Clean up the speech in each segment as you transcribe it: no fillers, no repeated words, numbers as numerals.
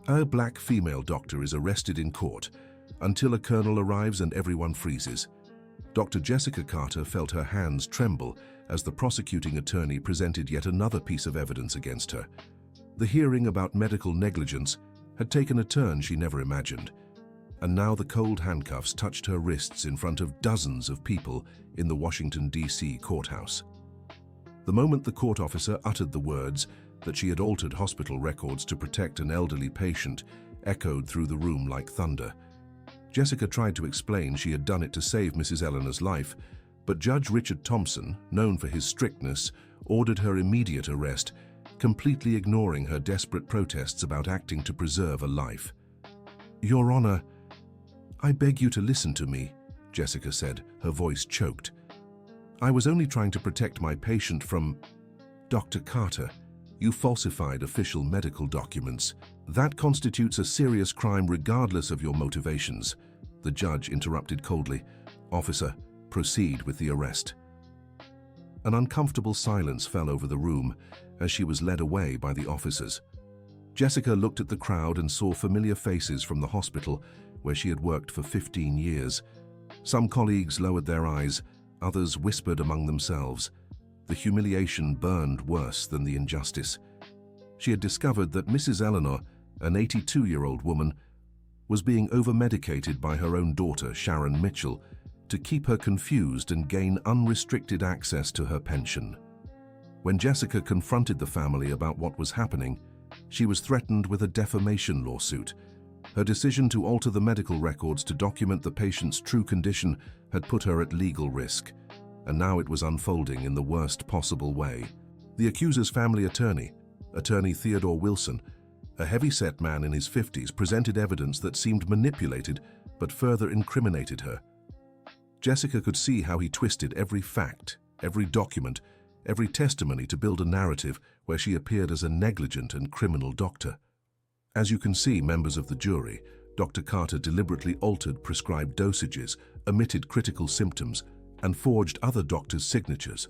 A black female doctor is arrested in court until a colonel arrives and everyone freezes. Dr. Jessica Carter felt her hands tremble as the prosecuting attorney presented yet another piece of evidence against her. The hearing about medical negligence had taken a turn she never imagined, and now the cold handcuffs touched her wrists in front of dozens of people in the Washington, D.C. courthouse. The moment the court officer uttered the words that she had altered hospital records to protect an elderly patient echoed through the room like thunder. Jessica tried to explain she had done it to save Mrs. Eleanor's life, but Judge Richard Thompson, known for his strictness, ordered her immediate arrest, completely ignoring her desperate protests about acting to preserve a life. "Your Honor, I beg you to listen to me," Jessica said, her voice choked. "I was only trying to protect my patient from—" "Dr. Carter, you falsified official medical documents. That constitutes a serious crime regardless of your motivations," the judge interrupted coldly. "Officer, proceed with the arrest." An uncomfortable silence fell over the room as she was led away by the officers. Jessica looked at the crowd and saw familiar faces from the hospital where she had worked for 15 years. Some colleagues lowered their eyes, others whispered among themselves. The humiliation burned worse than the injustice. She had discovered that Mrs. Eleanor, an 82-year-old woman, was being over-medicated by her own daughter, Sharon Mitchell, to keep her confused and gain unrestricted access to her pension. When Jessica confronted the family about what was happening, she was threatened with a defamation lawsuit. Her decision to alter the medical records to document the patient's true condition had put her at legal risk, and now it was unfolding in the worst possible way. The accuser's family attorney, Attorney Theodore Wilson, a heavy-set man in his 50s, presented evidence that seemed manipulated but further incriminated her. Jessica could see how he twisted every fact, every document, every testimony to build a narrative where she appeared as a negligent and criminal doctor. As you can see, members of the jury, Dr. Carter deliberately altered prescribed dosages, omitted critical symptoms, and forged other doctors' signatures.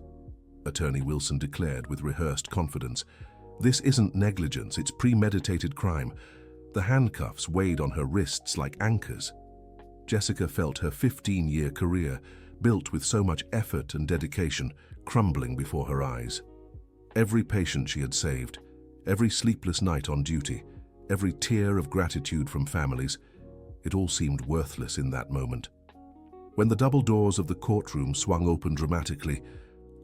Attorney Wilson declared with rehearsed confidence, "This isn't negligence, it's premeditated crime." The handcuffs weighed on her wrists like anchors. Jessica felt her 15-year career, built with so much effort and dedication, crumbling before her eyes. Every patient she had saved, every sleepless night on duty, every tear of gratitude from families, it all seemed worthless in that moment. When the double doors of the courtroom swung open dramatically,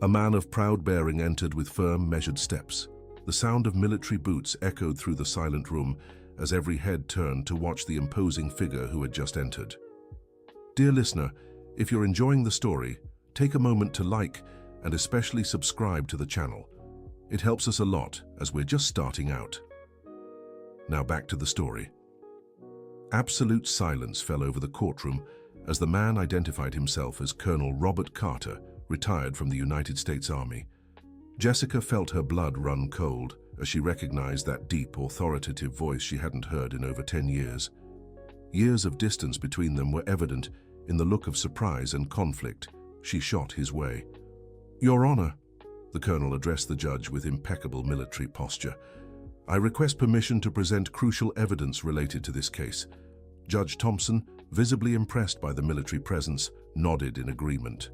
a man of proud bearing entered with firm, measured steps. The sound of military boots echoed through the silent room as every head turned to watch the imposing figure who had just entered. Dear listener, if you're enjoying the story, take a moment to like and especially subscribe to the channel. It helps us a lot as we're just starting out. Now back to the story. Absolute silence fell over the courtroom as the man identified himself as Colonel Robert Carter, retired from the United States Army. Jessica felt her blood run cold as she recognized that deep, authoritative voice she hadn't heard in over 10 years. Years of distance between them were evident in the look of surprise and conflict she shot his way. "Your Honor," the colonel addressed the judge with impeccable military posture, "I request permission to present crucial evidence related to this case." Judge Thompson, visibly impressed by the military presence, nodded in agreement.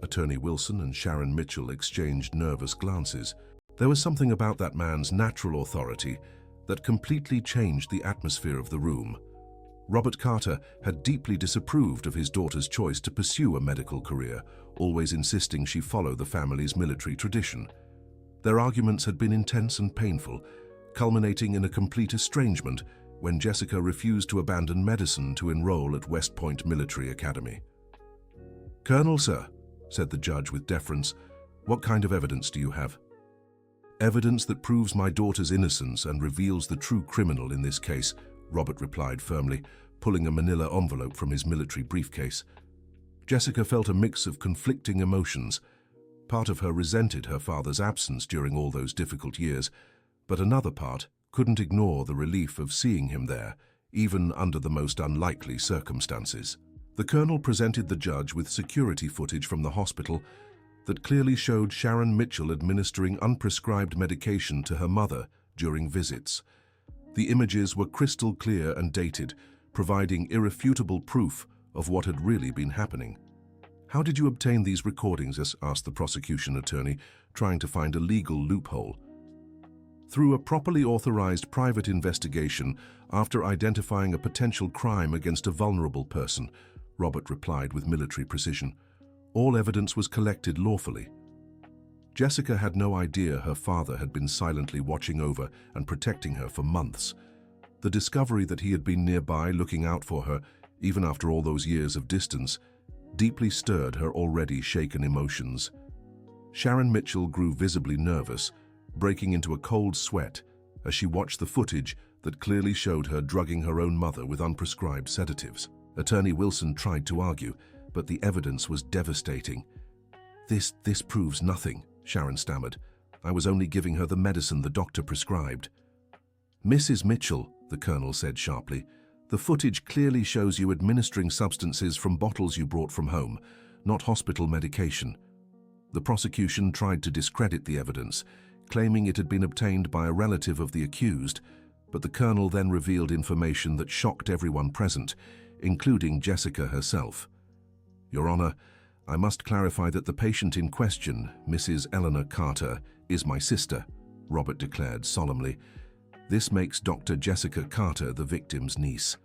Attorney Wilson and Sharon Mitchell exchanged nervous glances. There was something about that man's natural authority that completely changed the atmosphere of the room. Robert Carter had deeply disapproved of his daughter's choice to pursue a medical career, always insisting she follow the family's military tradition. Their arguments had been intense and painful, culminating in a complete estrangement when Jessica refused to abandon medicine to enroll at West Point Military Academy. "Colonel, sir," said the judge with deference, "what kind of evidence do you have?" "Evidence that proves my daughter's innocence and reveals the true criminal in this case," Robert replied firmly, pulling a manila envelope from his military briefcase. Jessica felt a mix of conflicting emotions. Part of her resented her father's absence during all those difficult years, but another part couldn't ignore the relief of seeing him there, even under the most unlikely circumstances. The colonel presented the judge with security footage from the hospital that clearly showed Sharon Mitchell administering unprescribed medication to her mother during visits. The images were crystal clear and dated, providing irrefutable proof of what had really been happening. "How did you obtain these recordings?" asked the prosecution attorney, trying to find a legal loophole. "Through a properly authorized private investigation after identifying a potential crime against a vulnerable person," Robert replied with military precision. "All evidence was collected lawfully." Jessica had no idea her father had been silently watching over and protecting her for months. The discovery that he had been nearby looking out for her, even after all those years of distance, deeply stirred her already shaken emotions. Sharon Mitchell grew visibly nervous, breaking into a cold sweat as she watched the footage that clearly showed her drugging her own mother with unprescribed sedatives. Attorney Wilson tried to argue, but the evidence was devastating. This proves nothing," Sharon stammered. "I was only giving her the medicine the doctor prescribed." "Mrs. Mitchell," the colonel said sharply, "the footage clearly shows you administering substances from bottles you brought from home, not hospital medication." The prosecution tried to discredit the evidence, claiming it had been obtained by a relative of the accused, but the colonel then revealed information that shocked everyone present, including Jessica herself. "Your Honor, I must clarify that the patient in question, Mrs. Eleanor Carter, is my sister," Robert declared solemnly. "This makes Dr. Jessica Carter the victim's niece."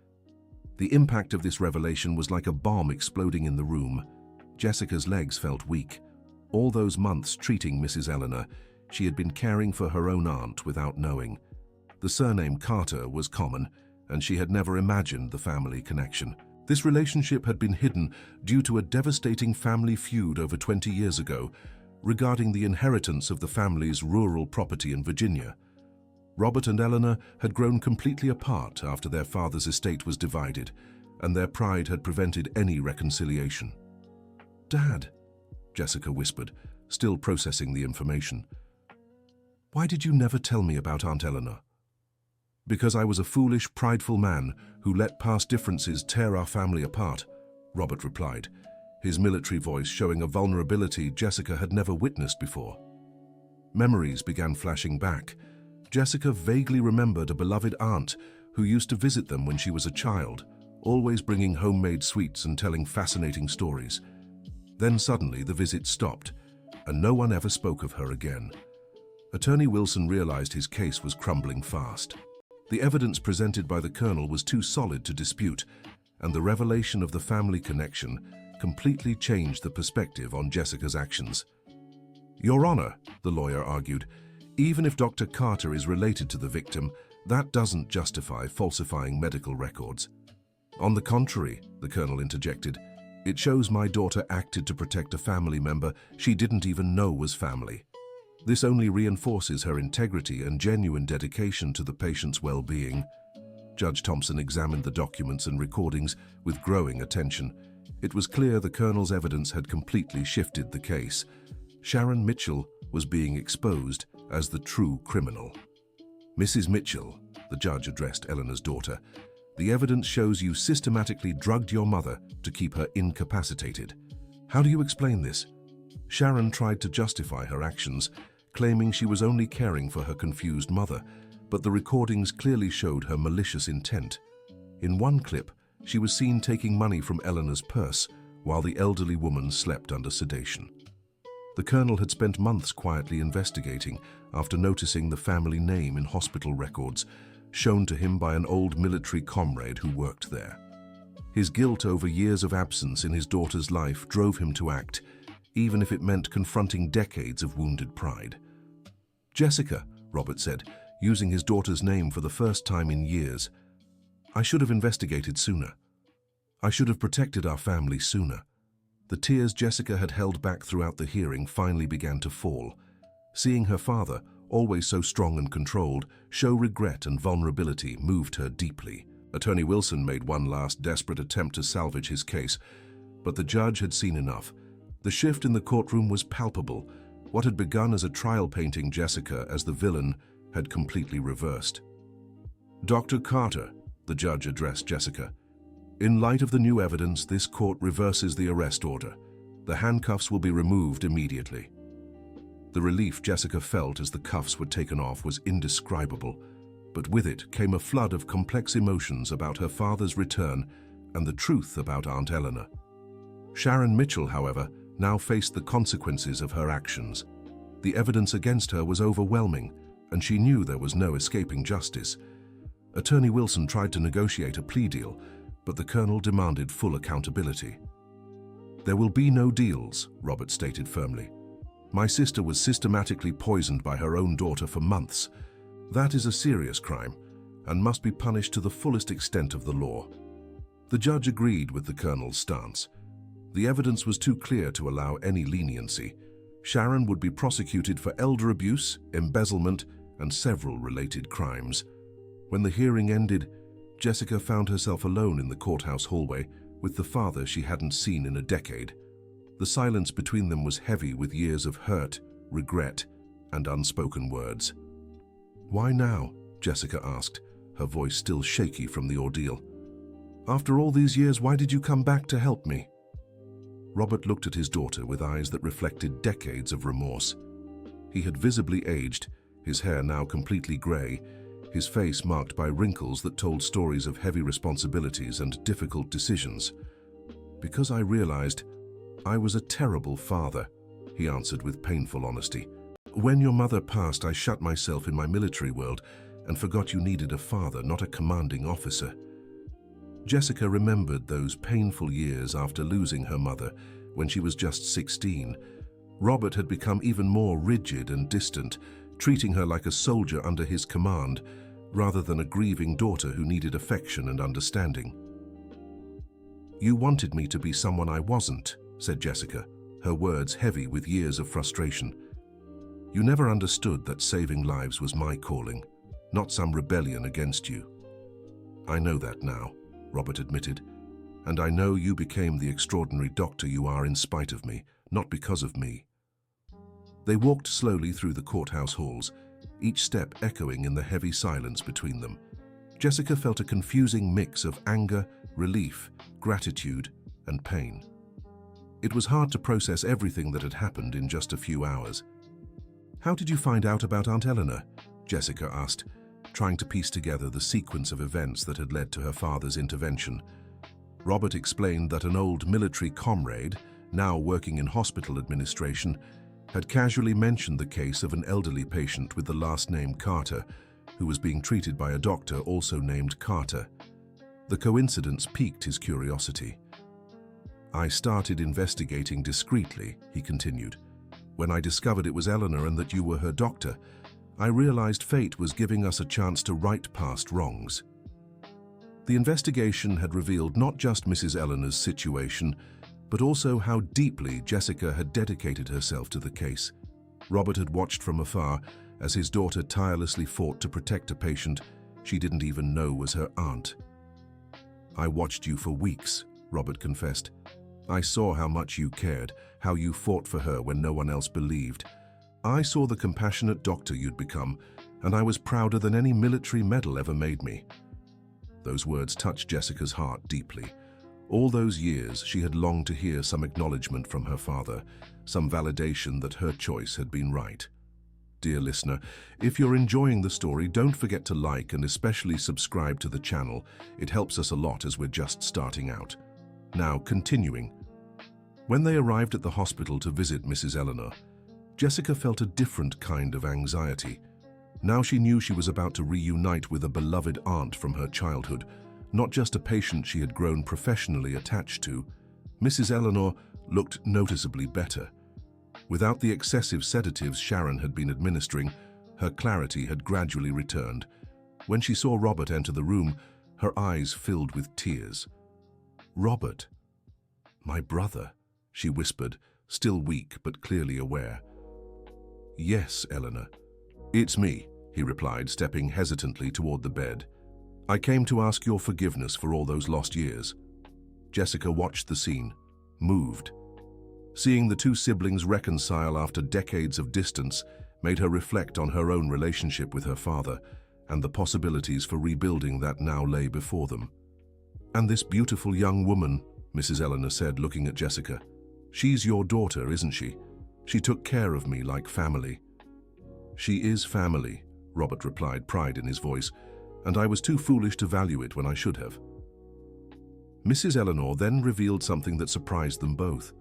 The impact of this revelation was like a bomb exploding in the room. Jessica's legs felt weak. All those months treating Mrs. Eleanor, she had been caring for her own aunt without knowing. The surname Carter was common, and she had never imagined the family connection. This relationship had been hidden due to a devastating family feud over 20 years ago regarding the inheritance of the family's rural property in Virginia. Robert and Eleanor had grown completely apart after their father's estate was divided, and their pride had prevented any reconciliation. "Dad," Jessica whispered, still processing the information. "Why did you never tell me about Aunt Eleanor?" "Because I was a foolish, prideful man who let past differences tear our family apart," Robert replied, his military voice showing a vulnerability Jessica had never witnessed before. Memories began flashing back. Jessica vaguely remembered a beloved aunt who used to visit them when she was a child, always bringing homemade sweets and telling fascinating stories. Then suddenly the visit stopped, and no one ever spoke of her again. Attorney Wilson realized his case was crumbling fast. The evidence presented by the colonel was too solid to dispute, and the revelation of the family connection completely changed the perspective on Jessica's actions. "Your Honor," the lawyer argued, "even if Dr. Carter is related to the victim, that doesn't justify falsifying medical records." "On the contrary," the colonel interjected, "it shows my daughter acted to protect a family member she didn't even know was family. This only reinforces her integrity and genuine dedication to the patient's well-being." Judge Thompson examined the documents and recordings with growing attention. It was clear the colonel's evidence had completely shifted the case. Sharon Mitchell was being exposed as the true criminal. "Mrs. Mitchell," the judge addressed Eleanor's daughter, "the evidence shows you systematically drugged your mother to keep her incapacitated. How do you explain this?" Sharon tried to justify her actions, claiming she was only caring for her confused mother, but the recordings clearly showed her malicious intent. In one clip, she was seen taking money from Eleanor's purse while the elderly woman slept under sedation. The colonel had spent months quietly investigating after noticing the family name in hospital records, shown to him by an old military comrade who worked there. His guilt over years of absence in his daughter's life drove him to act, even if it meant confronting decades of wounded pride. "Jessica," Robert said, using his daughter's name for the first time in years, "I should have investigated sooner. I should have protected our family sooner." The tears Jessica had held back throughout the hearing finally began to fall. Seeing her father, always so strong and controlled, show regret and vulnerability moved her deeply. Attorney Wilson made one last desperate attempt to salvage his case, but the judge had seen enough. The shift in the courtroom was palpable. What had begun as a trial painting Jessica as the villain had completely reversed. "Dr. Carter," the judge addressed Jessica, "in light of the new evidence, this court reverses the arrest order. The handcuffs will be removed immediately." The relief Jessica felt as the cuffs were taken off was indescribable. but with it came a flood of complex emotions about her father's return and the truth about Aunt Eleanor. Sharon Mitchell, however, now faced the consequences of her actions. The evidence against her was overwhelming, and she knew there was no escaping justice. Attorney Wilson tried to negotiate a plea deal, but the colonel demanded full accountability. "There will be no deals," Robert stated firmly. "My sister was systematically poisoned by her own daughter for months. That is a serious crime and must be punished to the fullest extent of the law." The judge agreed with the colonel's stance. The evidence was too clear to allow any leniency. Sharon would be prosecuted for elder abuse, embezzlement, and several related crimes. When the hearing ended, Jessica found herself alone in the courthouse hallway with the father she hadn't seen in a decade. The silence between them was heavy with years of hurt, regret, and unspoken words. "Why now?" Jessica asked, her voice still shaky from the ordeal. "After all these years, why did you come back to help me?" Robert looked at his daughter with eyes that reflected decades of remorse. He had visibly aged, his hair now completely grey, his face marked by wrinkles that told stories of heavy responsibilities and difficult decisions. "Because I realized I was a terrible father," he answered with painful honesty. "When your mother passed, I shut myself in my military world and forgot you needed a father, not a commanding officer." Jessica remembered those painful years after losing her mother when she was just 16. Robert had become even more rigid and distant, treating her like a soldier under his command, rather than a grieving daughter who needed affection and understanding. "You wanted me to be someone I wasn't," said Jessica, her words heavy with years of frustration. "You never understood that saving lives was my calling, not some rebellion against you." "I know that now," Robert admitted, "and I know you became the extraordinary doctor you are in spite of me, not because of me." They walked slowly through the courthouse halls, each step echoing in the heavy silence between them. Jessica felt a confusing mix of anger, relief, gratitude, and pain. It was hard to process everything that had happened in just a few hours. "How did you find out about Aunt Eleanor?" Jessica asked, trying to piece together the sequence of events that had led to her father's intervention. Robert explained that an old military comrade, now working in hospital administration, had casually mentioned the case of an elderly patient with the last name Carter, who was being treated by a doctor also named Carter. The coincidence piqued his curiosity. "I started investigating discreetly," he continued. "When I discovered it was Eleanor and that you were her doctor, I realized fate was giving us a chance to right past wrongs." The investigation had revealed not just Mrs. Eleanor's situation, but also how deeply Jessica had dedicated herself to the case. Robert had watched from afar as his daughter tirelessly fought to protect a patient she didn't even know was her aunt. "I watched you for weeks," Robert confessed. "I saw how much you cared, how you fought for her when no one else believed. I saw the compassionate doctor you'd become, and I was prouder than any military medal ever made me." Those words touched Jessica's heart deeply. All those years, she had longed to hear some acknowledgement from her father, some validation that her choice had been right. Dear listener, if you're enjoying the story, don't forget to like and especially subscribe to the channel. It helps us a lot as we're just starting out. Now, continuing. When they arrived at the hospital to visit Mrs. Eleanor, Jessica felt a different kind of anxiety. Now she knew she was about to reunite with a beloved aunt from her childhood, not just a patient she had grown professionally attached to. Mrs. Eleanor looked noticeably better. Without the excessive sedatives Sharon had been administering, her clarity had gradually returned. When she saw Robert enter the room, her eyes filled with tears. "Robert, my brother," she whispered, still weak but clearly aware. "Yes, Eleanor. It's me," he replied, stepping hesitantly toward the bed. "I came to ask your forgiveness for all those lost years." Jessica watched the scene, moved. Seeing the two siblings reconcile after decades of distance made her reflect on her own relationship with her father and the possibilities for rebuilding that now lay before them. "And this beautiful young woman," Mrs. Eleanor said, looking at Jessica. "She's your daughter, isn't she? She took care of me like family." "She is family," Robert replied, pride in his voice, "and I was too foolish to value it when I should have." Mrs. Eleanor then revealed something that surprised them both.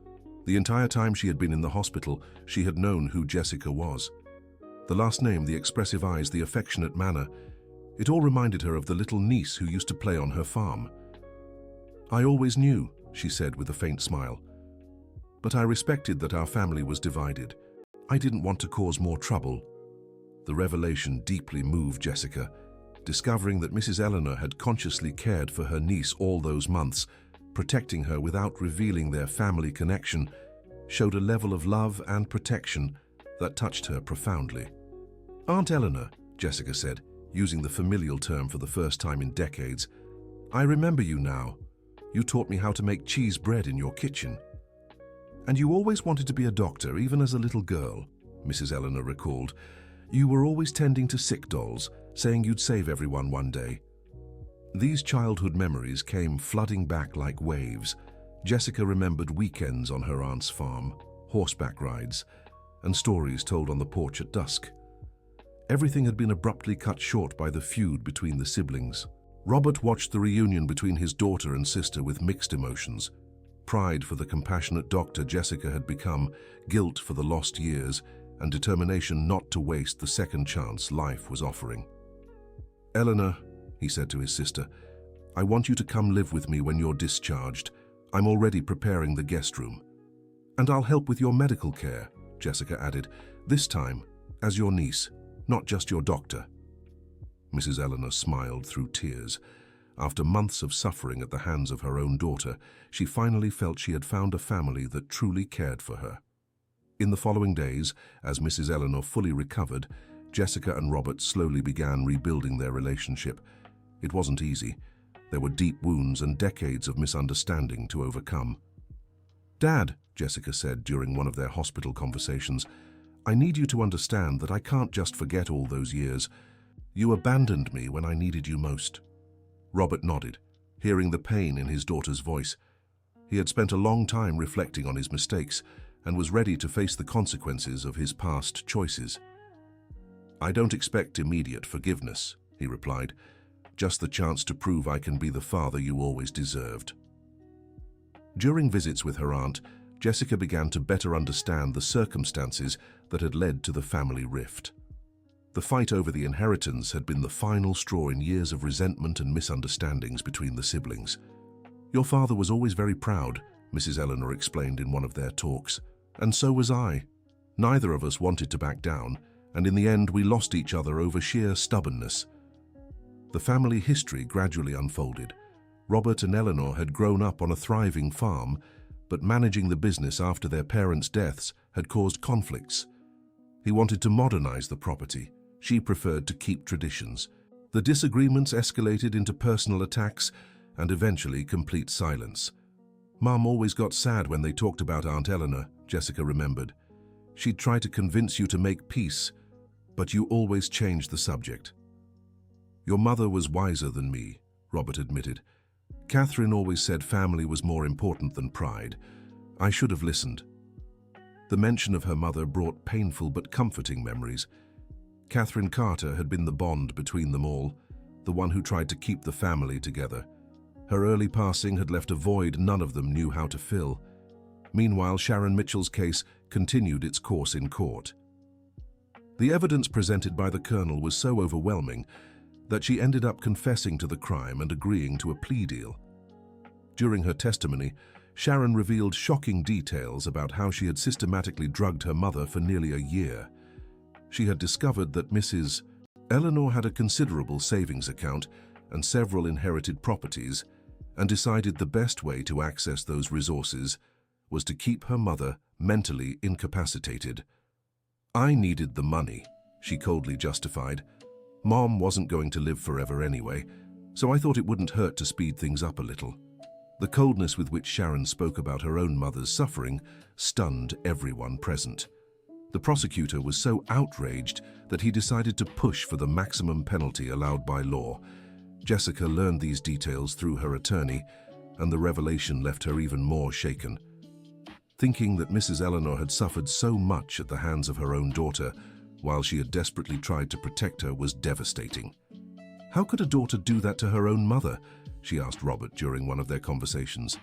The entire time she had been in the hospital, she had known who Jessica was. The last name, the expressive eyes, the affectionate manner, it all reminded her of the little niece who used to play on her farm. "I always knew," she said with a faint smile. "But I respected that our family was divided. I didn't want to cause more trouble." The revelation deeply moved Jessica. Discovering that Mrs. Eleanor had consciously cared for her niece all those months, protecting her without revealing their family connection, showed a level of love and protection that touched her profoundly. "Aunt Eleanor," Jessica said, using the familial term for the first time in decades, "I remember you now. You taught me how to make cheese bread in your kitchen. And you always wanted to be a doctor, even as a little girl," Mrs. Eleanor recalled. "You were always tending to sick dolls, saying you'd save everyone one day." These childhood memories came flooding back like waves. Jessica remembered weekends on her aunt's farm, horseback rides, and stories told on the porch at dusk. Everything had been abruptly cut short by the feud between the siblings. Robert watched the reunion between his daughter and sister with mixed emotions. Pride for the compassionate doctor Jessica had become, guilt for the lost years, and determination not to waste the second chance life was offering. "Eleanor," he said to his sister, "I want you to come live with me when you're discharged. I'm already preparing the guest room. And I'll help with your medical care," Jessica added, "this time as your niece, not just your doctor." Mrs. Eleanor smiled through tears. After months of suffering at the hands of her own daughter, she finally felt she had found a family that truly cared for her. In the following days, as Mrs. Eleanor fully recovered, Jessica and Robert slowly began rebuilding their relationship. It wasn't easy. There were deep wounds and decades of misunderstanding to overcome. "Dad," Jessica said during one of their hospital conversations, "I need you to understand that I can't just forget all those years. You abandoned me when I needed you most." Robert nodded, hearing the pain in his daughter's voice. He had spent a long time reflecting on his mistakes and was ready to face the consequences of his past choices. "I don't expect immediate forgiveness," he replied, "just the chance to prove I can be the father you always deserved." During visits with her aunt, Jessica began to better understand the circumstances that had led to the family rift. The fight over the inheritance had been the final straw in years of resentment and misunderstandings between the siblings. "Your father was always very proud," Mrs. Eleanor explained in one of their talks, "and so was I. Neither of us wanted to back down, and in the end we lost each other over sheer stubbornness." The family history gradually unfolded. Robert and Eleanor had grown up on a thriving farm, but managing the business after their parents' deaths had caused conflicts. He wanted to modernize the property. She preferred to keep traditions. The disagreements escalated into personal attacks and eventually complete silence. "Mum always got sad when they talked about Aunt Eleanor," Jessica remembered. "She'd try to convince you to make peace, but you always changed the subject." "Your mother was wiser than me," Robert admitted. "Catherine always said family was more important than pride. I should have listened." The mention of her mother brought painful but comforting memories. Catherine Carter had been the bond between them all, the one who tried to keep the family together. Her early passing had left a void none of them knew how to fill. Meanwhile, Sharon Mitchell's case continued its course in court. The evidence presented by the colonel was so overwhelming that she ended up confessing to the crime and agreeing to a plea deal. During her testimony, Sharon revealed shocking details about how she had systematically drugged her mother for nearly a year. She had discovered that Mrs. Eleanor had a considerable savings account and several inherited properties, and decided the best way to access those resources was to keep her mother mentally incapacitated. "I needed the money," she coldly justified. "Mom wasn't going to live forever anyway, so I thought it wouldn't hurt to speed things up a little." The coldness with which Sharon spoke about her own mother's suffering stunned everyone present. The prosecutor was so outraged that he decided to push for the maximum penalty allowed by law. Jessica learned these details through her attorney, and the revelation left her even more shaken. Thinking that Mrs. Eleanor had suffered so much at the hands of her own daughter, while she had desperately tried to protect her, was devastating. "How could a daughter do that to her own mother?" she asked Robert during one of their conversations.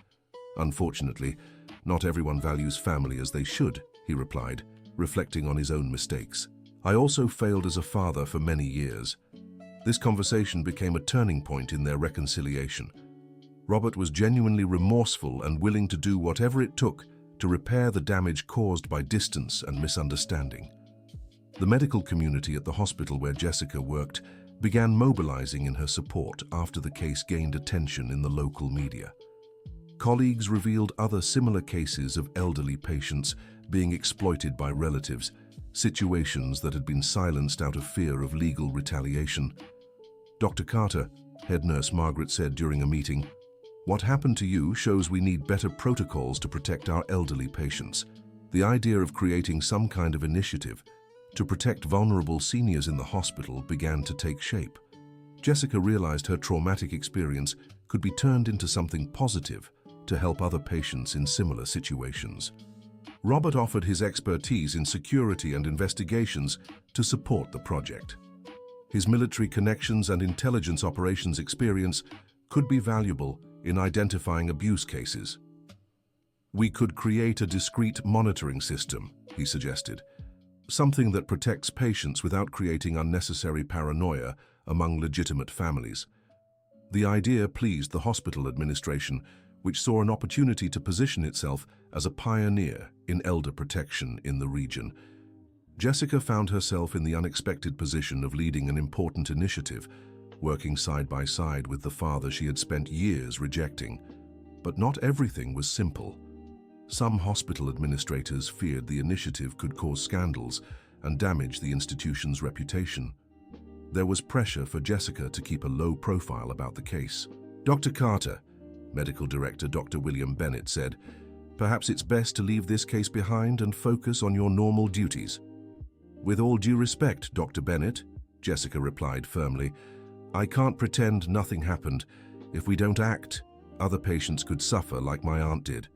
"Unfortunately, not everyone values family as they should," he replied, reflecting on his own mistakes. "I also failed as a father for many years." This conversation became a turning point in their reconciliation. Robert was genuinely remorseful and willing to do whatever it took to repair the damage caused by distance and misunderstanding. The medical community at the hospital where Jessica worked began mobilizing in her support after the case gained attention in the local media. Colleagues revealed other similar cases of elderly patients being exploited by relatives, situations that had been silenced out of fear of legal retaliation. Dr. Carter, head nurse Margaret, said during a meeting, "What happened to you shows we need better protocols to protect our elderly patients." The idea of creating some kind of initiative to protect vulnerable seniors in the hospital began to take shape. Jessica realized her traumatic experience could be turned into something positive to help other patients in similar situations. Robert offered his expertise in security and investigations to support the project. His military connections and intelligence operations experience could be valuable in identifying abuse cases. "We could create a discreet monitoring system," he suggested, "something that protects patients without creating unnecessary paranoia among legitimate families." The idea pleased the hospital administration, which saw an opportunity to position itself as a pioneer in elder protection in the region. Jessica found herself in the unexpected position of leading an important initiative, working side by side with the father she had spent years rejecting. But not everything was simple. Some hospital administrators feared the initiative could cause scandals and damage the institution's reputation. There was pressure for Jessica to keep a low profile about the case. "Dr. Carter," Medical Director Dr. William Bennett said, "perhaps it's best to leave this case behind and focus on your normal duties." "With all due respect, Dr. Bennett," Jessica replied firmly, "I can't pretend nothing happened. If we don't act, other patients could suffer like my aunt did."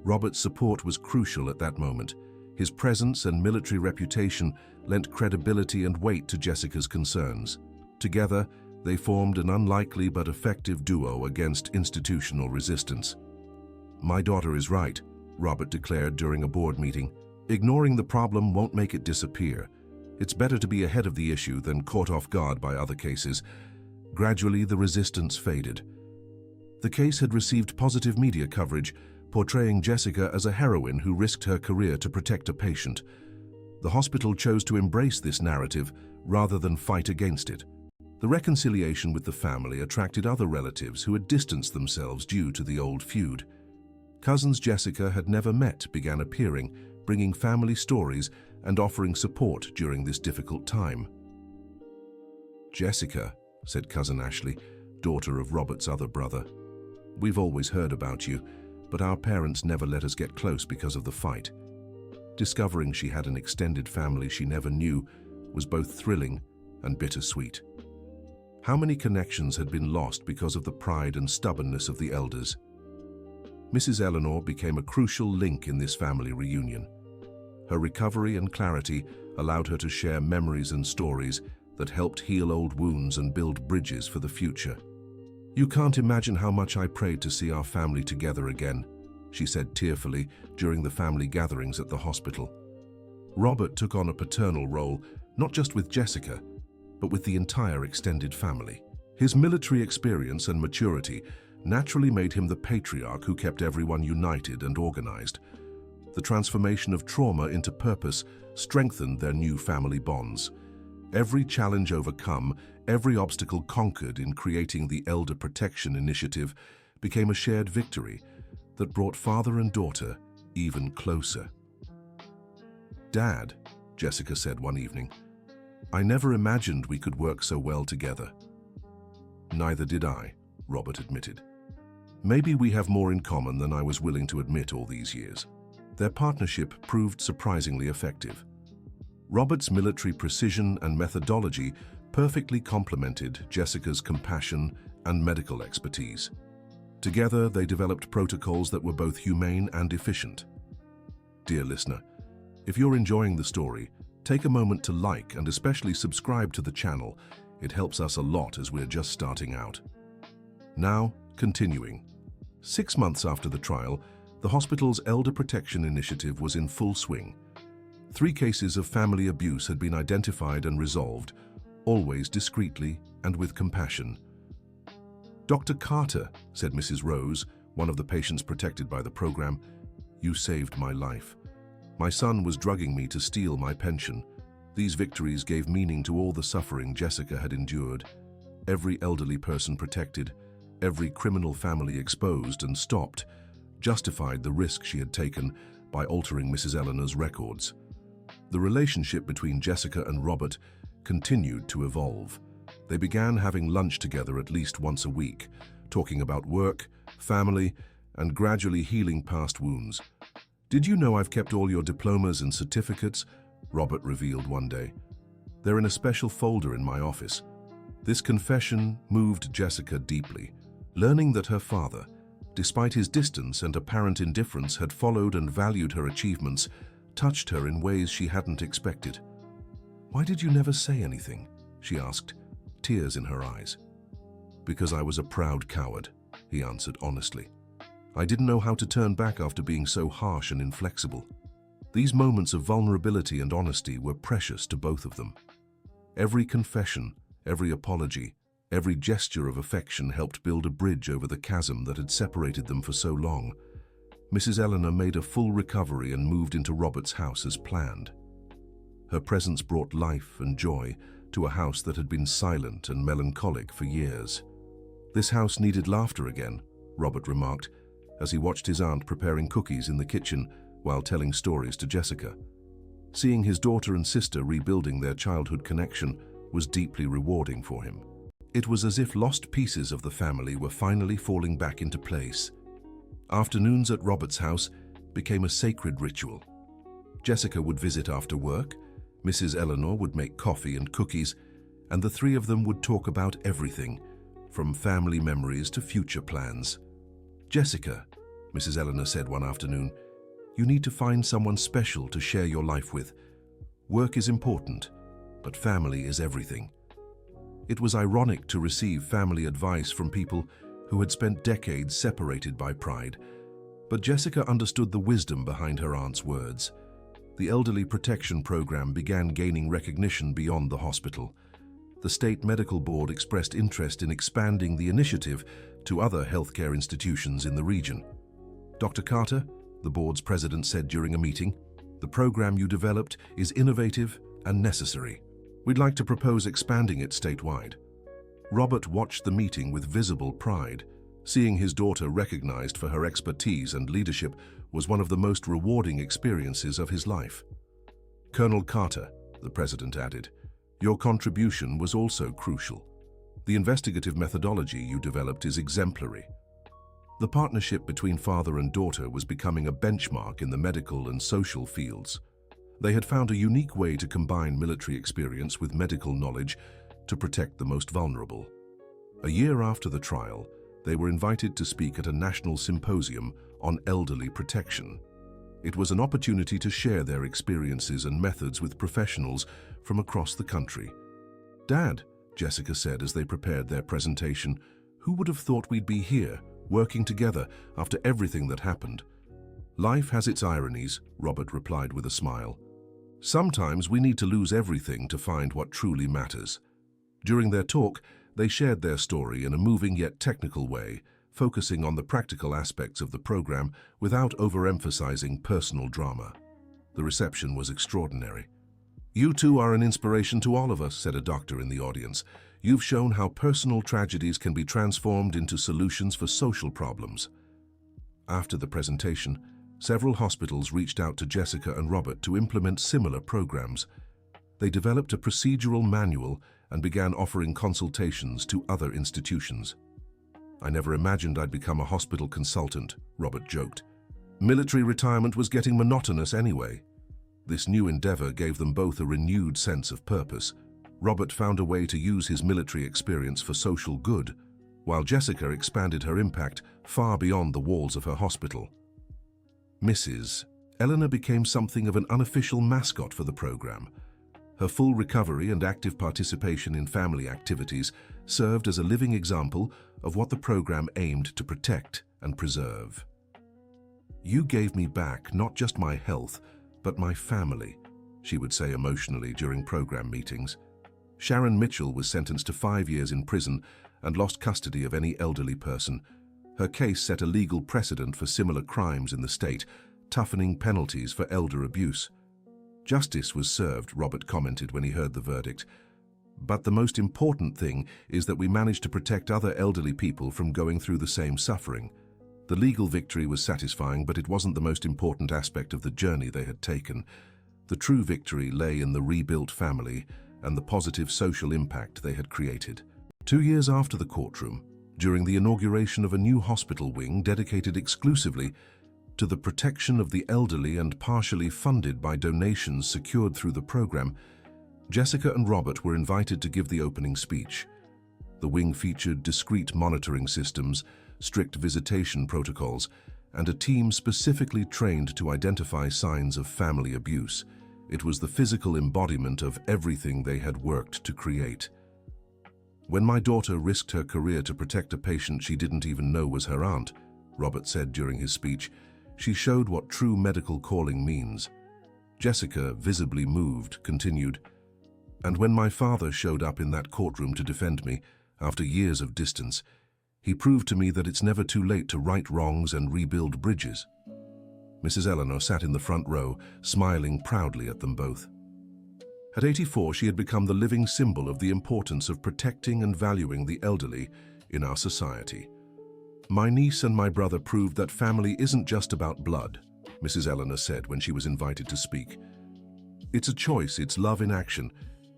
Robert's support was crucial at that moment. His presence and military reputation lent credibility and weight to Jessica's concerns. Together, they formed an unlikely but effective duo against institutional resistance. "My daughter is right," Robert declared during a board meeting. "Ignoring the problem won't make it disappear. It's better to be ahead of the issue than caught off guard by other cases." Gradually, the resistance faded. The case had received positive media coverage, portraying Jessica as a heroine who risked her career to protect a patient. The hospital chose to embrace this narrative rather than fight against it. The reconciliation with the family attracted other relatives who had distanced themselves due to the old feud. Cousins Jessica had never met began appearing, bringing family stories and offering support during this difficult time. "Jessica," said Cousin Ashley, daughter of Robert's other brother, "we've always heard about you, but our parents never let us get close because of the fight." Discovering she had an extended family she never knew was both thrilling and bittersweet. How many connections had been lost because of the pride and stubbornness of the elders? Mrs. Eleanor became a crucial link in this family reunion. Her recovery and clarity allowed her to share memories and stories that helped heal old wounds and build bridges for the future. "You can't imagine how much I prayed to see our family together again," she said tearfully during the family gatherings at the hospital. Robert took on a paternal role, not just with Jessica, but with the entire extended family. His military experience and maturity naturally made him the patriarch who kept everyone united and organized. The transformation of trauma into purpose strengthened their new family bonds. Every challenge overcome, every obstacle conquered in creating the Elder Protection Initiative became a shared victory that brought father and daughter even closer. "Dad," Jessica said one evening, "I never imagined we could work so well together." "Neither did I," Robert admitted. "Maybe we have more in common than I was willing to admit all these years." Their partnership proved surprisingly effective. Robert's military precision and methodology perfectly complemented Jessica's compassion and medical expertise. Together, they developed protocols that were both humane and efficient. Dear listener, if you're enjoying the story, Take a moment to like and especially subscribe to the channel. It helps us a lot as we're just starting out. Now, continuing. 6 months after the trial, the hospital's Elder Protection Initiative was in full swing. 3 cases of family abuse had been identified and resolved, always discreetly and with compassion. "Dr. Carter," said Mrs. Rose, one of the patients protected by the program, "you saved my life. My son was drugging me to steal my pension. These victories gave meaning to all the suffering Jessica had endured. Every elderly person protected, every criminal family exposed and stopped, justified the risk she had taken by altering Mrs. Eleanor's records." The relationship between Jessica and Robert continued to evolve. They began having lunch together at least once a week, talking about work, family, and gradually healing past wounds. "Did you know I've kept all your diplomas and certificates?" Robert revealed one day. "They're in a special folder in my office." This confession moved Jessica deeply. Learning that her father, despite his distance and apparent indifference, had followed and valued her achievements, touched her in ways she hadn't expected. "Why did you never say anything?" she asked, tears in her eyes. "Because I was a proud coward," he answered honestly. "I didn't know how to turn back after being so harsh and inflexible." These moments of vulnerability and honesty were precious to both of them. Every confession, every apology, every gesture of affection helped build a bridge over the chasm that had separated them for so long. Mrs. Eleanor made a full recovery and moved into Robert's house as planned. Her presence brought life and joy to a house that had been silent and melancholic for years. "This house needed laughter again," Robert remarked, as he watched his aunt preparing cookies in the kitchen while telling stories to Jessica. Seeing his daughter and sister rebuilding their childhood connection was deeply rewarding for him. It was as if lost pieces of the family were finally falling back into place. Afternoons at Robert's house became a sacred ritual. Jessica would visit after work, Mrs. Eleanor would make coffee and cookies, and the 3 of them would talk about everything, from family memories to future plans. "Jessica," Mrs. Eleanor said one afternoon, "you need to find someone special to share your life with. Work is important, but family is everything." It was ironic to receive family advice from people who had spent decades separated by pride, but Jessica understood the wisdom behind her aunt's words. The Elderly Protection Program began gaining recognition beyond the hospital. The State Medical Board expressed interest in expanding the initiative to other healthcare institutions in the region. "Dr. Carter," the board's president said during a meeting, "the program you developed is innovative and necessary. We'd like to propose expanding it statewide." Robert watched the meeting with visible pride. Seeing his daughter recognized for her expertise and leadership was one of the most rewarding experiences of his life. "Colonel Carter," the president added, "your contribution was also crucial. The investigative methodology you developed is exemplary." The partnership between father and daughter was becoming a benchmark in the medical and social fields. They had found a unique way to combine military experience with medical knowledge to protect the most vulnerable. A year after the trial, they were invited to speak at a national symposium on elderly protection. It was an opportunity to share their experiences and methods with professionals from across the country. "Dad," Jessica said as they prepared their presentation, "who would have thought we'd be here, working together after everything that happened?" "Life has its ironies," Robert replied with a smile. "Sometimes we need to lose everything to find what truly matters." During their talk, they shared their story in a moving yet technical way, focusing on the practical aspects of the program without overemphasizing personal drama. The reception was extraordinary. "You two are an inspiration to all of us," said a doctor in the audience. "You've shown how personal tragedies can be transformed into solutions for social problems." After the presentation, several hospitals reached out to Jessica and Robert to implement similar programs. They developed a procedural manual and began offering consultations to other institutions. "I never imagined I'd become a hospital consultant," Robert joked. "Military retirement was getting monotonous anyway." This new endeavor gave them both a renewed sense of purpose. Robert found a way to use his military experience for social good, while Jessica expanded her impact far beyond the walls of her hospital. Mrs. Eleanor became something of an unofficial mascot for the program. Her full recovery and active participation in family activities served as a living example of what the program aimed to protect and preserve. "You gave me back not just my health, but my family," she would say emotionally during program meetings. Sharon Mitchell was sentenced to 5 years in prison and lost custody of any elderly person. Her case set a legal precedent for similar crimes in the state, toughening penalties for elder abuse. "Justice was served," Robert commented when he heard the verdict. "But the most important thing is that we managed to protect other elderly people from going through the same suffering." The legal victory was satisfying, but it wasn't the most important aspect of the journey they had taken. The true victory lay in the rebuilt family and the positive social impact they had created. 2 years after the courtroom, during the inauguration of a new hospital wing dedicated exclusively to the protection of the elderly and partially funded by donations secured through the program, Jessica and Robert were invited to give the opening speech. The wing featured discreet monitoring systems, strict visitation protocols, and a team specifically trained to identify signs of family abuse. It was the physical embodiment of everything they had worked to create. "When my daughter risked her career to protect a patient she didn't even know was her aunt," Robert said during his speech, "she showed what true medical calling means." Jessica, visibly moved, continued, "And when my father showed up in that courtroom to defend me, after years of distance, he proved to me that it's never too late to right wrongs and rebuild bridges." Mrs. Eleanor sat in the front row, smiling proudly at them both. At 84, she had become the living symbol of the importance of protecting and valuing the elderly in our society. "My niece and my brother proved that family isn't just about blood," Mrs. Eleanor said when she was invited to speak. "It's a choice, it's love in action,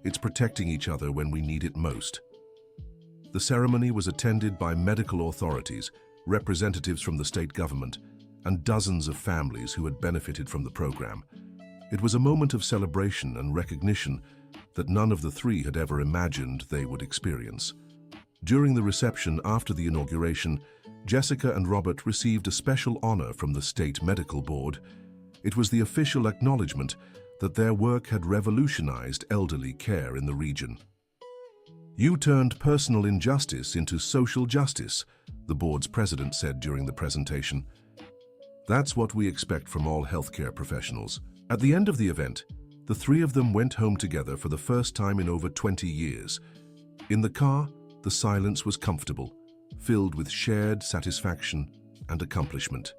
it's protecting each other when we need it most." The ceremony was attended by medical authorities, representatives from the state government, and dozens of families who had benefited from the program. It was a moment of celebration and recognition that none of the three had ever imagined they would experience. During the reception after the inauguration, Jessica and Robert received a special honor from the State Medical Board. It was the official acknowledgement that their work had revolutionized elderly care in the region. "You turned personal injustice into social justice," the board's president said during the presentation. "That's what we expect from all healthcare professionals." At the end of the event, the three of them went home together for the first time in over 20 years. In the car, the silence was comfortable, filled with shared satisfaction and accomplishment.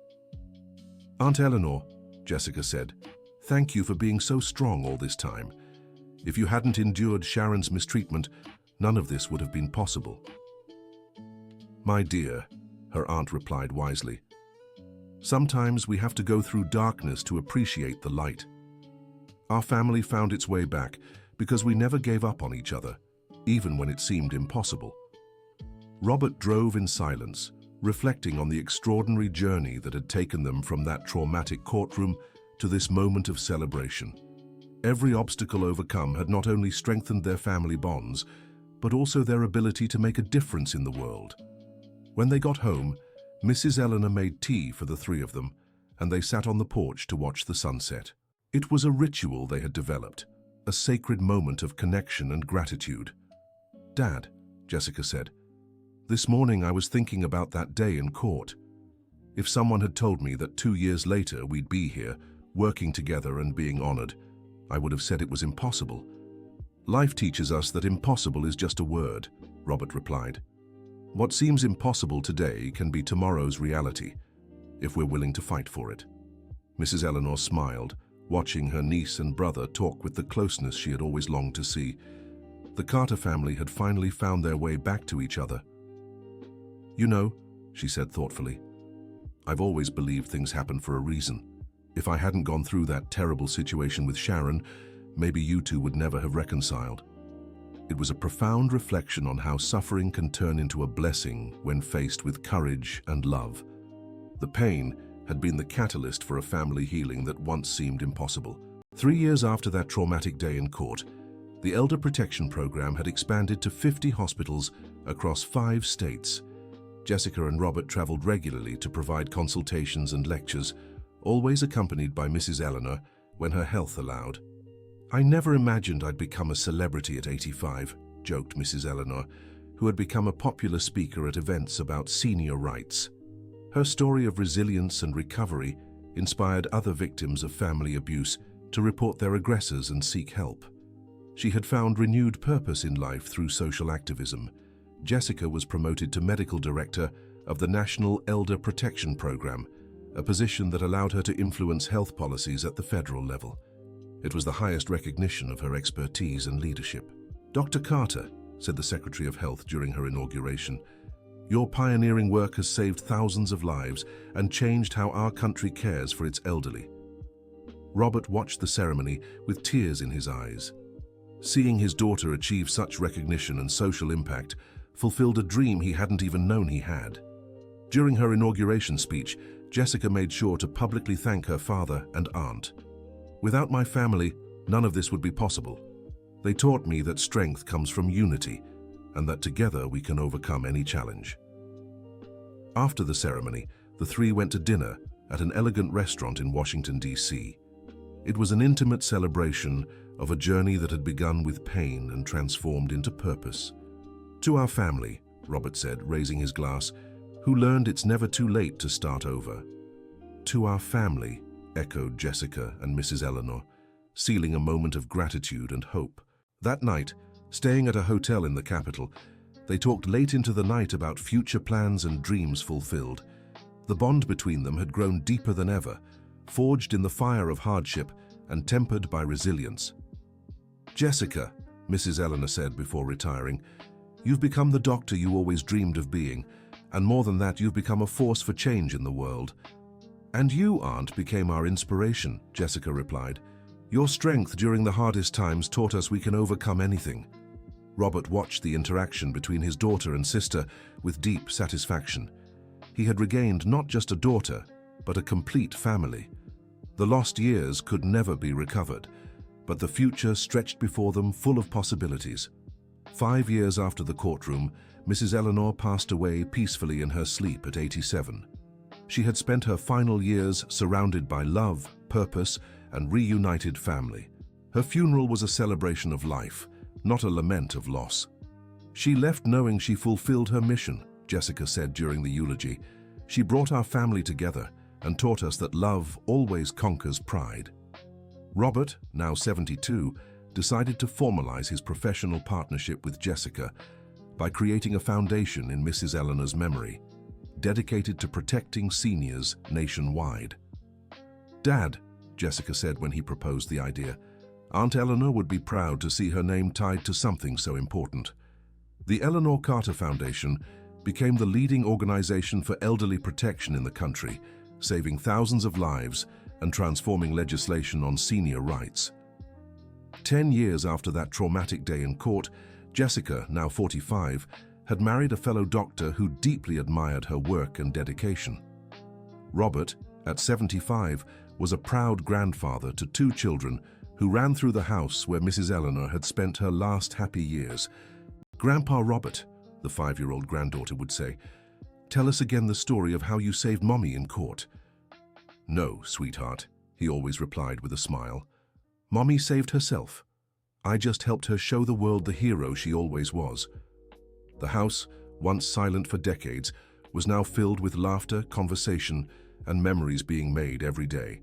"Aunt Eleanor," Jessica said, "thank you for being so strong all this time. If you hadn't endured Sharon's mistreatment, none of this would have been possible." "My dear," her aunt replied wisely, "sometimes we have to go through darkness to appreciate the light. Our family found its way back because we never gave up on each other, even when it seemed impossible." Robert drove in silence, reflecting on the extraordinary journey that had taken them from that traumatic courtroom to this moment of celebration. Every obstacle overcome had not only strengthened their family bonds, but also their ability to make a difference in the world. When they got home, Mrs. Eleanor made tea for the three of them, and they sat on the porch to watch the sunset. It was a ritual they had developed, a sacred moment of connection and gratitude. "Dad," Jessica said, "this morning I was thinking about that day in court. If someone had told me that 2 years later we'd be here, working together and being honored, I would have said it was impossible." "Life teaches us that impossible is just a word," Robert replied. "What seems impossible today can be tomorrow's reality, if we're willing to fight for it." Mrs. Eleanor smiled, watching her niece and brother talk with the closeness she had always longed to see. The Carter family had finally found their way back to each other. "You know," she said thoughtfully, "I've always believed things happen for a reason. If I hadn't gone through that terrible situation with Sharon, maybe you two would never have reconciled." It was a profound reflection on how suffering can turn into a blessing when faced with courage and love. The pain had been the catalyst for a family healing that once seemed impossible. 3 years after that traumatic day in court, the Elder Protection Program had expanded to 50 hospitals across 5 states. Jessica and Robert traveled regularly to provide consultations and lectures, always accompanied by Mrs. Eleanor when her health allowed. "I never imagined I'd become a celebrity at 85, joked Mrs. Eleanor, who had become a popular speaker at events about senior rights. Her story of resilience and recovery inspired other victims of family abuse to report their aggressors and seek help. She had found renewed purpose in life through social activism. Jessica was promoted to medical director of the National Elder Protection Program, a position that allowed her to influence health policies at the federal level. It was the highest recognition of her expertise and leadership. "Dr. Carter," said the Secretary of Health during her inauguration, "your pioneering work has saved thousands of lives and changed how our country cares for its elderly." Robert watched the ceremony with tears in his eyes. Seeing his daughter achieve such recognition and social impact fulfilled a dream he hadn't even known he had. During her inauguration speech, Jessica made sure to publicly thank her father and aunt. "Without my family, none of this would be possible. They taught me that strength comes from unity, and that together we can overcome any challenge." After the ceremony, the three went to dinner at an elegant restaurant in Washington, D.C. It was an intimate celebration of a journey that had begun with pain and transformed into purpose. "To our family," Robert said, raising his glass, "who learned it's never too late to start over." "To our family," echoed Jessica and Mrs. Eleanor, sealing a moment of gratitude and hope. That night, staying at a hotel in the capital, they talked late into the night about future plans and dreams fulfilled. The bond between them had grown deeper than ever, forged in the fire of hardship and tempered by resilience. "Jessica," Mrs. Eleanor said before retiring, "you've become the doctor you always dreamed of being, and more than that, you've become a force for change in the world." "And you, Aunt, became our inspiration," Jessica replied. "Your strength during the hardest times taught us we can overcome anything." Robert watched the interaction between his daughter and sister with deep satisfaction. He had regained not just a daughter, but a complete family. The lost years could never be recovered, but the future stretched before them full of possibilities. 5 years after the courtroom, Mrs. Eleanor passed away peacefully in her sleep at 87. She had spent her final years surrounded by love, purpose, and reunited family. Her funeral was a celebration of life, not a lament of loss. "She left knowing she fulfilled her mission," Jessica said during the eulogy. "She brought our family together and taught us that love always conquers pride." Robert, now 72, decided to formalize his professional partnership with Jessica by creating a foundation in Mrs. Eleanor's memory, dedicated to protecting seniors nationwide. "Dad," Jessica said when he proposed the idea, "Aunt Eleanor would be proud to see her name tied to something so important." The Eleanor Carter Foundation became the leading organization for elderly protection in the country, saving thousands of lives and transforming legislation on senior rights. 10 years after that traumatic day in court, Jessica, now 45, had married a fellow doctor who deeply admired her work and dedication. Robert, at 75, was a proud grandfather to 2 children who ran through the house where Mrs. Eleanor had spent her last happy years. "Grandpa Robert," the 5-year-old granddaughter would say, "tell us again the story of how you saved Mommy in court." "No, sweetheart," he always replied with a smile. "Mommy saved herself. I just helped her show the world the hero she always was." The house, once silent for decades, was now filled with laughter, conversation, and memories being made every day.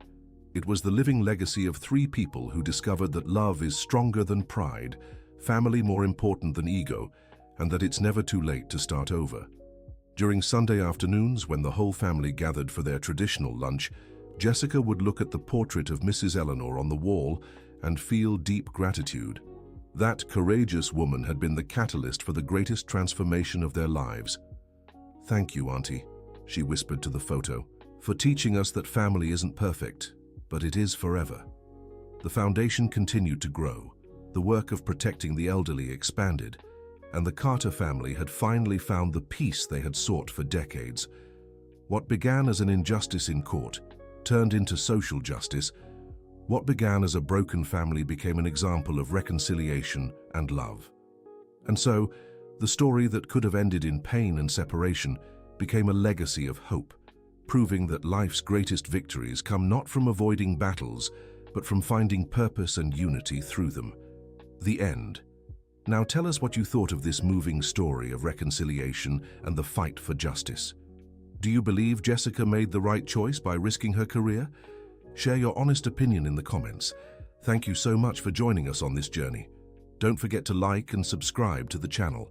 It was the living legacy of 3 people who discovered that love is stronger than pride, family more important than ego, and that it's never too late to start over. During Sunday afternoons, when the whole family gathered for their traditional lunch, Jessica would look at the portrait of Mrs. Eleanor on the wall and feel deep gratitude. That courageous woman had been the catalyst for the greatest transformation of their lives. "Thank you, Auntie," she whispered to the photo, "for teaching us that family isn't perfect, but it is forever." The foundation continued to grow. The work of protecting the elderly expanded, and the Carter family had finally found the peace they had sought for decades. What began as an injustice in court turned into social justice. What began as a broken family became an example of reconciliation and love. And so, the story that could have ended in pain and separation became a legacy of hope, proving that life's greatest victories come not from avoiding battles, but from finding purpose and unity through them. The end. Now tell us what you thought of this moving story of reconciliation and the fight for justice. Do you believe Jessica made the right choice by risking her career? Share your honest opinion in the comments. Thank you so much for joining us on this journey. Don't forget to like and subscribe to the channel.